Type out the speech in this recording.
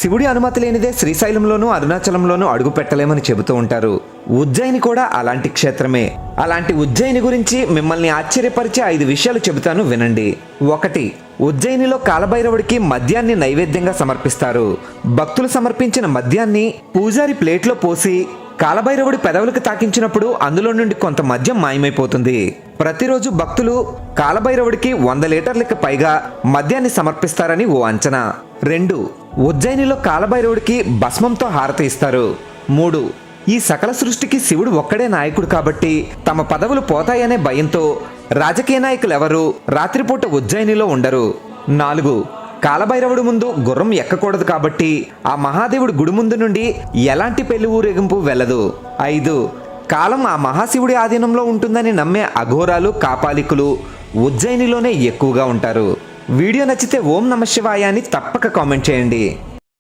శివుడి అనుమతి లేనిదే శ్రీశైలంలోనూ అరుణాచలంలోనూ అడుగు పెట్టలేమని చెబుతూ ఉంటారు. ఉజ్జయిని కూడా అలాంటి క్షేత్రమే. అలాంటి ఉజ్జయిని గురించి మిమ్మల్ని ఆశ్చర్యపరిచే 5 విషయాలు చెబుతాను, వినండి. 1. ఉజ్జయినిలో కాలభైరవుడికి మద్యాన్ని నైవేద్యంగా సమర్పిస్తారు. భక్తులు సమర్పించిన మద్యాన్ని పూజారి ప్లేట్లో పోసి కాలభైరవుడి పెదవులకు తాకించినప్పుడు అందులో నుండి కొంత మద్యం మాయమైపోతుంది. ప్రతిరోజు భక్తులు కాలభైరవుడికి 100 లీటర్లకు పైగా మద్యాన్ని సమర్పిస్తారని ఓ అంచనా. 2. ఉజ్జయినిలో కాలభైరవుడికి భస్మంతో హారతి ఇస్తారు. 3. ఈ సకల సృష్టికి శివుడు ఒక్కడే నాయకుడు కాబట్టి తమ పదవులు పోతాయనే భయంతో రాజకీయ నాయకులెవరూ రాత్రిపూట ఉజ్జయినిలో ఉండరు. 4. కాలభైరవుడు ముందు గుర్రం ఎక్కకూడదు కాబట్టి ఆ మహాదేవుడి గుడి ముందు నుండి ఎలాంటి పెళ్లి ఊరేగింపు వెళ్ళదు. 5. కాలం ఆ మహాశివుడి ఆధీనంలో ఉంటుందని నమ్మే అఘోరాలు, కాపాలికులు ఉజ్జయినిలోనే ఎక్కువగా ఉంటారు. వీడియో నచ్చితే ఓం నమః శివాయ అని తప్పక కామెంట్ చేయండి.